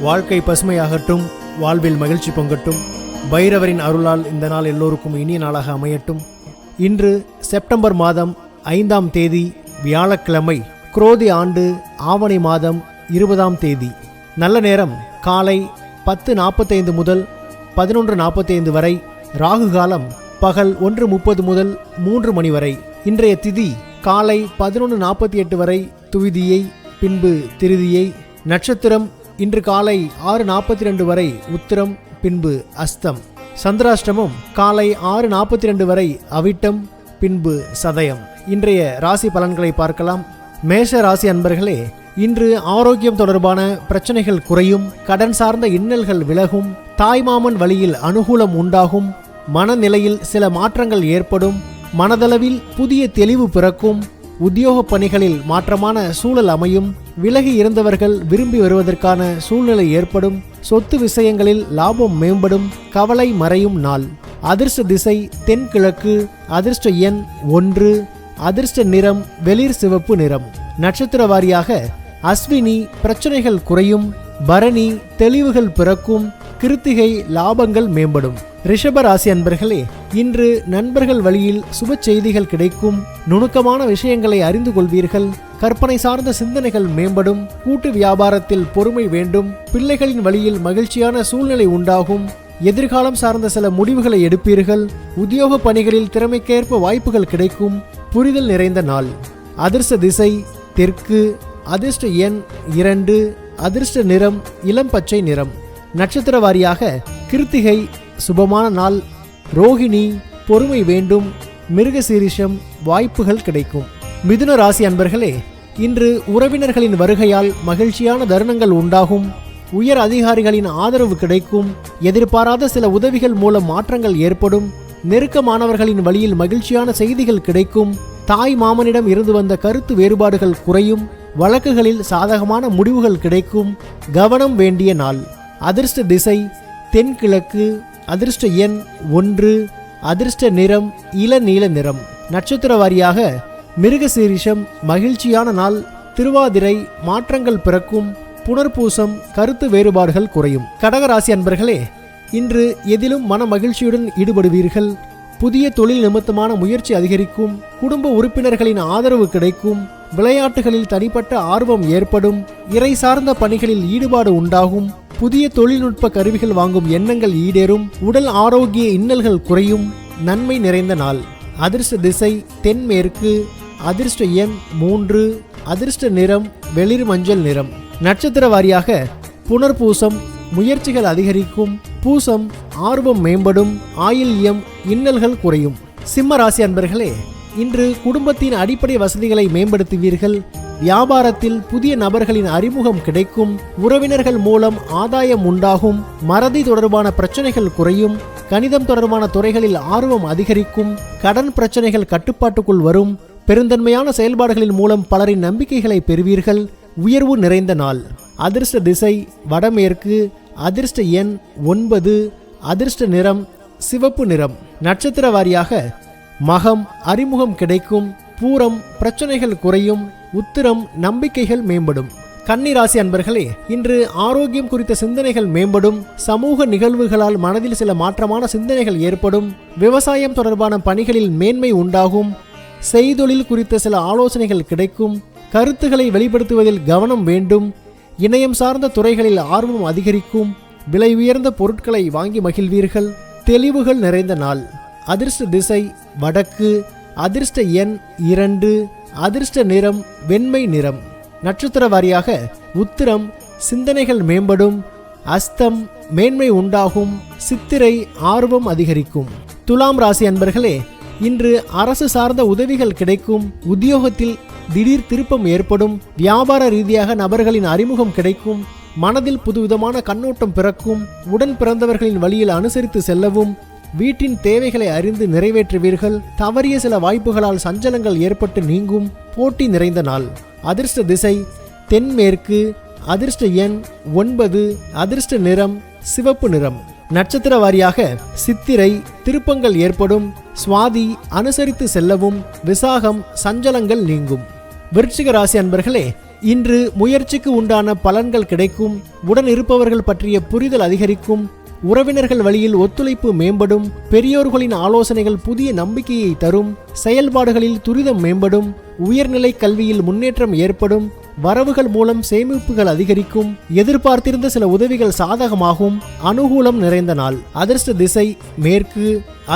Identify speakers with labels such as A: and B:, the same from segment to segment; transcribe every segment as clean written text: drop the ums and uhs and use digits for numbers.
A: வாழ்க்கை பசுமையாகட்டும், வாழ்வில் மகிழ்ச்சி பொங்கட்டும். பைரவரின் அருளால் இந்த நாள் எல்லோருக்கும் இனிய நாளாக அமையட்டும். இன்று செப்டம்பர் மாதம் 5ஆம் தேதி வியாழக்கிழமை, குரோதி ஆண்டு ஆவணி மாதம் 20ஆம் தேதி. நல்ல நேரம் காலை 10:45 முதல் 11:45 வரை. ராகு காலம் பகல் 1:30 முதல் 3 மணி வரை. இன்றைய திதி காலை 11:48 வரை துவிதியை, பின்பு திருதியை. நட்சத்திரம் இன்று காலை 6:42 வரை உத்திரம், பின்பு அஸ்தம். சந்திராஷ்டமம் காலை 6:42 வரை அவிட்டம், பின்பு சதயம். இன்றைய ராசி பலன்களை பார்க்கலாம். மேஷ ராசி அன்பர்களே, இன்று ஆரோக்கியம் தொடர்பான பிரச்சனைகள் குறையும், கடன் சார்ந்த இன்னல்கள் விலகும், தாய்மாமன் வழியில் அனுகூலம் உண்டாகும், மனநிலையில் சில மாற்றங்கள் ஏற்படும், மனதளவில் புதிய தெளிவு பிறக்கும், உத்தியோக பணிகளில் மாற்றமான சூழல் அமையும், விலகி இருந்தவர்கள் விரும்பி வருவதற்கான சூழ்நிலை ஏற்படும், சொத்து விஷயங்களில் லாபம் மேம்படும், கவலை மறையும் நாள். அதிர்ஷ்ட திசை தென்கிழக்கு, அதிர்ஷ்ட எண் 1, அதிர்ஷ்ட நிறம் வெளிர் சிவப்பு நிறம். நட்சத்திர வாரியாக அஸ்வினி பிரச்சனைகள் குறையும், பரணி தெளிவுகள் பிறக்கும், கிருத்திகை லாபங்கள் மேம்படும். ரிஷப ராசி அன்பர்களே, இன்று நண்பர்கள் வழியில் சுப செய்திகள் கிடைக்கும், நுணுக்கமான விஷயங்களை அறிந்து கொள்வீர்கள், கற்பனை சார்ந்த சிந்தனைகள் மேம்படும், கூட்டு வியாபாரத்தில் பொறுமை வேண்டும், பிள்ளைகளின் வழியில் மகிழ்ச்சியான சூழ்நிலை உண்டாகும், எதிர்காலம் சார்ந்த சில முடிவுகளை எடுப்பீர்கள், உத்தியோக பணிகளில் திறமைக்கேற்ப வாய்ப்புகள் கிடைக்கும், புரிதல் நிறைந்த நாள். அதிர்ஷ்ட திசை தெற்கு, அதிர்ஷ்ட எண் 2, அதிர்ஷ்ட நிறம் இளம் பச்சை நிறம். நட்சத்திர வாரியாக கிருத்திகை சுபமான நாள், ரோகிணி பொறுமை வேண்டும், மிருகசீரிஷம் வாய்ப்புகள் கிடைக்கும். மிதுன ராசி அன்பர்களே, இன்று உறவினர்களின் வருகையால் மகிழ்ச்சியான தருணங்கள் உண்டாகும், உயர் அதிகாரிகளின் ஆதரவு கிடைக்கும், எதிர்பாராத சில உதவிகள் மூலம் மாற்றங்கள் ஏற்படும், நெருக்கமானவர்களின் வழியில் மகிழ்ச்சியான செய்திகள் கிடைக்கும், தாய் மாமனிடம் இருந்து வந்த கருத்து வேறுபாடுகள் குறையும், வழக்குகளில் சாதகமான முடிவுகள் கிடைக்கும், கவனம் வேண்டிய நாள். அதிர்ஷ்ட திசை தென்கிழக்கு, அதிர்ஷ்ட எண் 1, அதிர்ஷ்ட நிறம் இளநீல நிறம். நட்சத்திர வாரியாக மிருகசீரிஷம் மகிழ்ச்சியான நாள், திருவாதிரை மாற்றங்கள் பிறக்கும், புனர்பூசம் கருத்து வேறுபாடுகள் குறையும். கடகராசி அன்பர்களே, இன்று எதிலும் மன மகிழ்ச்சியுடன் ஈடுபடுவீர்கள், புதிய தொழில் நிமித்தமான முயற்சி அதிகரிக்கும், குடும்ப உறுப்பினர்களின் ஆதரவு கிடைக்கும், விளையாட்டுகளில் தனிப்பட்ட ஆர்வம் ஏற்படும், இறை சார்ந்த பணிகளில் ஈடுபாடு உண்டாகும், புதிய தொழில்நுட்ப கருவிகள் வாங்கும் எண்ணங்கள் ஈடேறும், உடல் ஆரோக்கிய இன்னல்கள் குறையும், நன்மை நிறைந்த நாள். அதிர்ஷ்ட திசை தென்மேற்கு, அதிர்ஷ்ட எண் 3, அதிர்ஷ்ட நிறம் வெளிர் மஞ்சள் நிறம். நட்சத்திர வாரியாக புனர்பூசம் முயற்சிகள் அதிகரிக்கும், பூசம் ஆர்வம் மேம்படும், ஆயில்யம் இன்னல்கள் குறையும். சிம்ம ராசி அன்பர்களே, இன்று குடும்பத்தின் அடிப்படை வசதிகளை மேம்படுத்துவீர்கள், வியாபாரத்தில் புதிய நபர்களின் அறிமுகம் கிடைக்கும், உறவினர்கள் மூலம் ஆதாயம் உண்டாகும், மறதி தொடர்பான பிரச்சனைகள் குறையும், கணிதம் தொடர்பான துறைகளில் ஆர்வம் அதிகரிக்கும், கடன் பிரச்சனைகள் கட்டுப்பாட்டுக்குள் வரும், பெருந்தன்மையான செயல்பாடுகளின் மூலம் பலரின் நம்பிக்கைகளை பெறுவீர்கள், உயர்வு நிறைந்த நாள். அதிர்ஷ்ட திசை வடமேற்கு, அதிர்ஷ்ட எண் 9, அதிர்ஷ்ட நிறம் சிவப்பு நிறம். நட்சத்திர வாரியாக மகம் அறிமுகம் கிடைக்கும், பூரம் பிரச்சனைகள் குறையும், உத்திரம் நம்பிக்கைகள் மேம்படும். கன்னி ராசி அன்பர்களே, இன்று ஆரோக்கியம் குறித்த சிந்தனைகள் மேம்படும், சமூக நிகழ்வுகளால் மனதில் சில மாற்றமான சிந்தனைகள் ஏற்படும், விவசாயம் தொடர்பான பணிகளில் மேன்மை உண்டாகும், செய்தொழில் குறித்த சில ஆலோசனைகள் கிடைக்கும், கருத்துக்களை வெளிப்படுத்துவதில் கவனம் வேண்டும், இணையம் சார்ந்த துறைகளில் ஆர்வம் அதிகரிக்கும், விலை உயர்ந்த பொருட்களை வாங்கி மகிழ்வீர்கள், தெளிவுகள் நிறைந்த நாள். அதிர்ஷ்ட திசை வடக்கு, அதிர்ஷ்ட எண் 2, அதிர்ஷ்ட நிறம் வெண்மை நிறம். நட்சத்திர வாரியாக உத்திரம் சிந்தனைகள் மேம்படும், அஸ்தம் மேன்மை உண்டாகும், சித்திரை ஆர்வம் அதிகரிக்கும். துலாம் ராசி அன்பர்களே, இன்று அரசு சார்ந்த உதவிகள் கிடைக்கும், உத்தியோகத்தில் திடீர் திருப்பம் ஏற்படும், வியாபார ரீதியாக நபர்களின் அறிமுகம் கிடைக்கும், மனதில் புதுவிதமான கண்ணோட்டம் பிறக்கும், உடன் பிறந்தவர்களின் வழியில் அனுசரித்து செல்லவும், வீட்டின் தேவைகளை அறிந்து நிறைவேற்றுவீர்கள், தவறிய சில வாய்ப்புகளால் சஞ்சலங்கள் ஏற்பட்டு நீங்கும், போட்டி நிறைந்த நாள். அதிர்ஷ்ட திசை தென்மேற்கு, அதிர்ஷ்ட எண் 9, அதிர்ஷ்ட நிறம் சிவப்பு நிறம். நட்சத்திர வாரியாக சித்திரை திருப்பங்கள் ஏற்படும், சுவாதி அனுசரித்து செல்லவும், விசாகம் சஞ்சலங்கள் நீங்கும். விருச்சிக ராசி அன்பர்களே, இன்று முயற்சிக்கு உண்டான பலன்கள் கிடைக்கும். உடன் இருப்பவர்கள் பற்றிய புரிதல் அதிகரிக்கும். உறவினர்கள் வழியில் ஒத்துழைப்பு மேம்படும். பெரியோர்களின் ஆலோசனைகள் புதிய நம்பிக்கையை தரும். செயல்பாடுகளில் துரிதம் மேம்படும். உயர்நிலை கல்வியில் முன்னேற்றம் ஏற்படும். வரவுகள் மூலம் சேமிப்புகள் அதிகரிக்கும். எதிர்பார்த்திருந்த சில உதவிகள் சாதகமாகும். அனுகூலம் நிறைந்த நாள். அதிர்ஷ்ட திசை மேற்கு.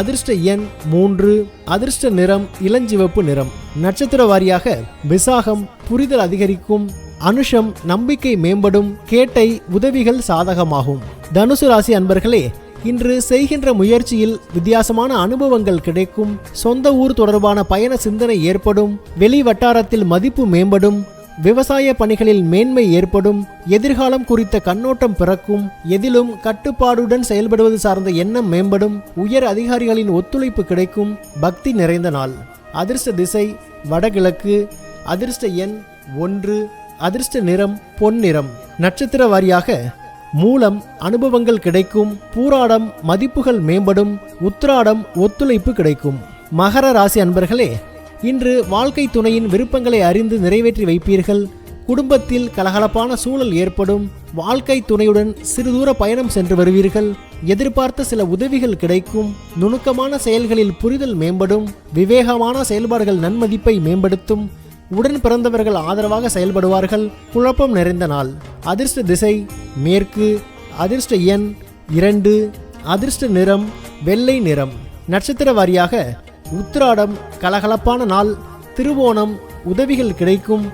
A: அதிர்ஷ்ட எண் 3. அதிர்ஷ்ட நிறம் இளஞ்சிவப்பு நிறம். நட்சத்திர வாரியாக விசாகம் புரிதல் அதிகரிக்கும். அனுஷம் நம்பிக்கை மேம்படும். கேட்டை உதவிகள் சாதகமாகும். தனுசு ராசி அன்பர்களே, இன்று செய்கின்ற முயற்சியில் வித்தியாசமான அனுபவங்கள் கிடைக்கும். சொந்த ஊர் தொடர்பான பயண சிந்தனை ஏற்படும். வெளி வட்டாரத்தில் மதிப்பு மேம்படும். விவசாய பணிகளில் மேன்மை ஏற்படும். எதிர்காலம் குறித்த கண்ணோட்டம் பிறக்கும். எதிலும் கட்டுப்பாடுடன் செயல்படுவது சார்ந்த எண்ணம் மேம்படும். உயர் அதிகாரிகளின் ஒத்துழைப்பு கிடைக்கும். பக்தி நிறைந்த நாள். அதிர்ஷ்ட திசை வடகிழக்கு. அதிர்ஷ்ட எண் 1. அதிர்ஷ்ட நிறம் பொன்னிறம். நட்சத்திர வாரியாக மூலம் அனுபவங்கள் கிடைக்கும். பூராடம் மதிப்புகள் மேம்படும். உத்திராடம் ஒத்துழைப்பு கிடைக்கும். மகர ராசி அன்பர்களே, இன்று வாழ்க்கை துணையின் விருப்பங்களை அறிந்து நிறைவேற்றி வைப்பீர்கள். குடும்பத்தில் கலகலப்பான சூழல் ஏற்படும். வாழ்க்கை துணையுடன் சிறுதூர பயணம் சென்று வருவீர்கள். எதிர்பார்த்த சில உதவிகள் கிடைக்கும். நுணுக்கமான செயல்களில் புரிதல் மேம்படும். விவேகமான செயல்பாடுகள் நன்மதிப்பை மேம்படுத்தும். உடன் பிறந்தவர்கள் ஆதரவாக செயல்படுவார்கள். குழப்பம் நிறைந்த நாள். அதிர்ஷ்ட திசை மேற்கு. அதிர்ஷ்ட எண் 2. அதிர்ஷ்ட நிறம் வெள்ளை நிறம். நட்சத்திர வாரியாக உத்திராடம் கலகலப்பான நாள். திருவோணம் உதவிகள் கிடைக்கும்.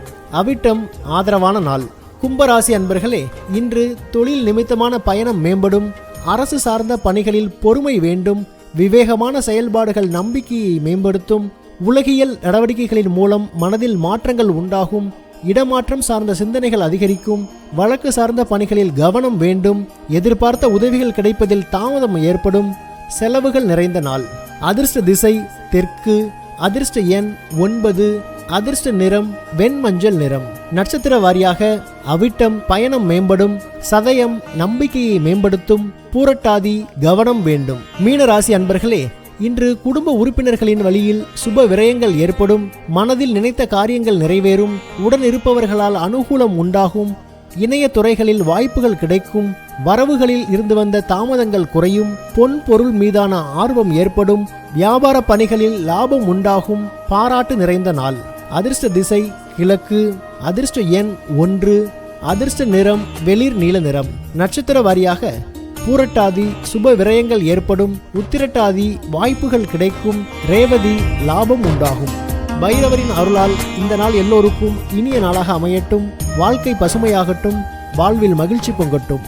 A: அவிட்டம் ஆதரவான நாள். கும்பராசி அன்பர்களே, இன்று தொழில் நிமித்தமான பயணம் மேம்படும். அரசு சார்ந்த பணிகளில் பொறுமை வேண்டும். விவேகமான செயல்பாடுகள் நம்பிக்கையை மேம்படுத்தும். உலகியல் நடவடிக்கைகளின் மூலம் மனதில் மாற்றங்கள் உண்டாகும். இடமாற்றம் சார்ந்த சிந்தனைகள் அதிகரிக்கும். வழக்கு சார்ந்த பணிகளில் கவனம் வேண்டும். எதிர்பார்த்த உதவிகள் கிடைப்பதில் தாமதம் ஏற்படும். செலவுகள் நிறைந்த நாள். அதிர்ஷ்ட திசை தெற்கு. அதிர்ஷ்ட எண் 9. அதிர்ஷ்ட நிறம் வெண்மஞ்சள் நிறம். நட்சத்திர வாரியாக அவிட்டம் பயணம் மேம்படும். சதயம் நம்பிக்கையை மேம்படுத்தும். பூரட்டாதி கவனம் வேண்டும். மீனராசி அன்பர்களே, இன்று குடும்ப உறுப்பினர்களின் வழியில் சுப விரயங்கள் ஏற்படும். மனதில் நினைத்த காரியங்கள் நிறைவேறும். உடன் இருப்பவர்களால் அனுகூலம் உண்டாகும். இணைய துறைகளில் வாய்ப்புகள் கிடைக்கும். வரவுகளில் இருந்து வந்த தாமதங்கள் குறையும். பொன் பொருள் மீதான ஆர்வம் ஏற்படும். வியாபார பணிகளில் லாபம் உண்டாகும். பாராட்டு நிறைந்த நாள். அதிர்ஷ்ட திசை கிழக்கு. அதிர்ஷ்ட எண் 1. அதிர்ஷ்ட நிறம் வெளிர் நீல நிறம். நட்சத்திர வாரியாக பூரட்டாதி சுப விரயங்கள் ஏற்படும். உத்திரட்டாதி வாய்ப்புகள் கிடைக்கும். ரேவதி லாபம் உண்டாகும். பைரவரின் அருளால் இந்த நாள் எல்லோருக்கும் இனிய நாளாக அமையட்டும். வாழ்க்கை பசுமையாகட்டும். வாழ்வில் மகிழ்ச்சி பொங்கட்டும்.